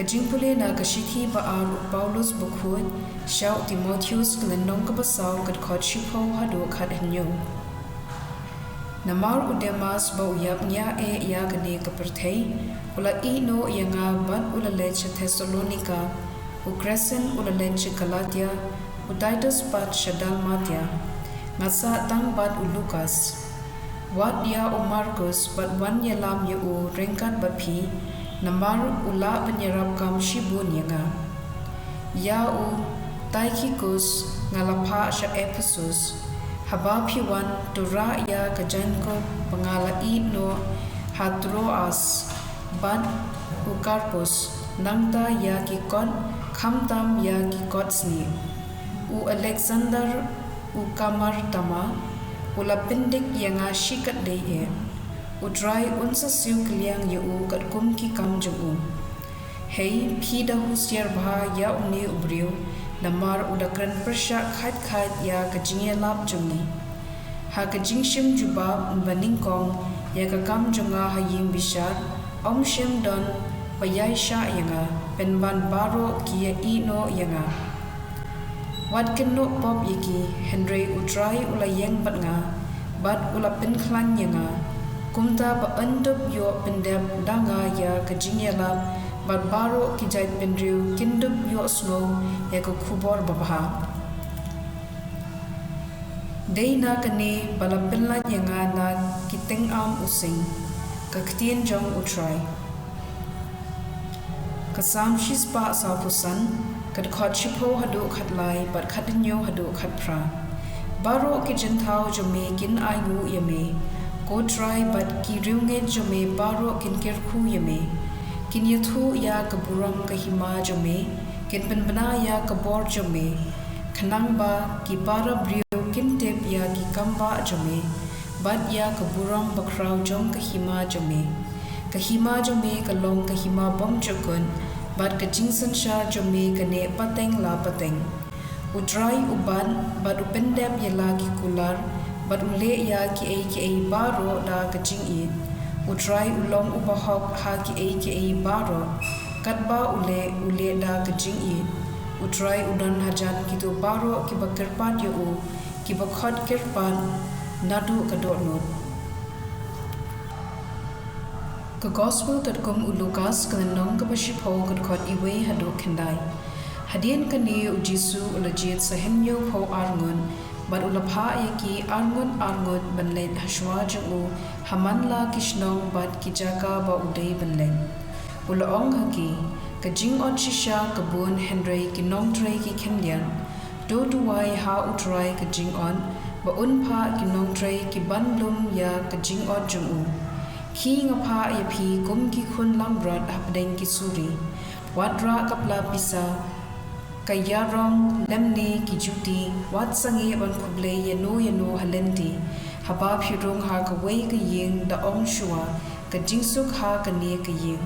jingpule na shithi baar Paulus Bakhuid shau Timotheus nong kabasau khot shipo hadu khat hinyo namar udemas ba uyap nya ya gane kaperthei ula no yanga bat ula lech Thessalonica Crescent ula lech Galatia Titus bat Dalmatia ngasa tang bat Lucas wat ya Marcus bat wan yelam ye rengkat bat phi namar ula penyerap kam shibun yanga ya Tychicus ngalapha sha Ephesus haba phiwan tura ya kajanko pangala no Hatroas ban Carpus nangta ya kikot khamtam ya kikot sni Alexander kamar tama ula pendik yanga shikat dei Udrai unsa siu kliang yu kat kum ki kam jung hei phida husier bha ya uni ubriu namar udakran pyrshah khat ya kajinge lap jumni ha kajingshim juba baning kong ya ka kam junga ha ying bishar omshim don payai sha yanga penban baro ki ya no yanga wat kenno pop yiki Henry udrai ula yang batnga bat ula pynkhliañ yanga kumta ba andup yo pendep danga ya kajingyala bat baro kijai pendriu kindup yo snow ya ko khubor babha deina kane balapilla yanga na kiteng am using ka ktien jong utrai kasam shispa sa puson kad khot shipo hadu khatlai bat khatinyo hadu khatpra baro kijentau jome kin ayu yame ko try but ki riunge jome baro kin kirkhu yame kin yathu ya kaburam kahima jome kin penbana ya kabor jome khanang ba ki para brio kin tep ya ki kamba jome bat ya kaburam bakrau jong kahima jome kalong kahima bom jokun bat ka jingsan shar jome kane pateng la pateng udrai uban bat upendep yala ki kular bat ule ya ki baro da kajing it utrai ulong ubahok ha ki baro katba ule da kajing it utrai udan hajan kitu baro kiba kyrpad yo kiba khot kyrpad nadu kadonot ka gospel kat kum Lucas kanong ka bashipo kat khot iwe hadu khandai hadien kane ujisu ulajit sahenyo pho arngun bat ulapha yaki arngun banlen hashwa jungu hamanla kishnong bat kijaka ba udai banlen ulaong haki kajing on shisha kabun Henry kinong trei ki khendian do duwai ha utrai kajing on ba unpha kinong trei ki bandlum ya kajing on jungu khi ngapha yapi kum ki khun lambrat hapdeng ki suri wadra kapla pisa kayarong lemni kijuti wat sangi ban kuble yano halendi haba phirung ha ka wei ka yeng da ong shua ka jingsuk ha ka ne ka yeng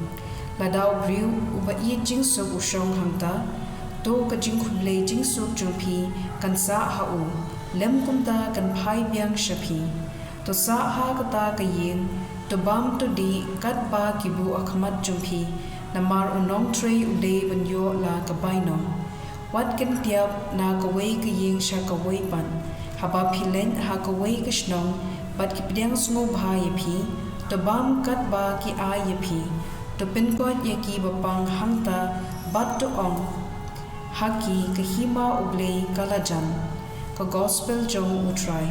ladau briu uba i jingsuk usong hamta to ka jingkuble jingsuk jumpi kan sa ha u lem kumta kan phai byang shapi to sa ha ka ta ka yeng to bam to di kat ba kibu akhmat jumpi namar unong trei ude ban yo la ka bainom wat ken tiap na ka wei ka yeng sha ka wei pan haba philen ha ka wei ka shnong bat ki pidang sngo bha ye phi to bam kat ba ki a ye phi to pen ko ye ki bapang hangta bat to ong haki ka hima uble kalajan ka gospel jong utrai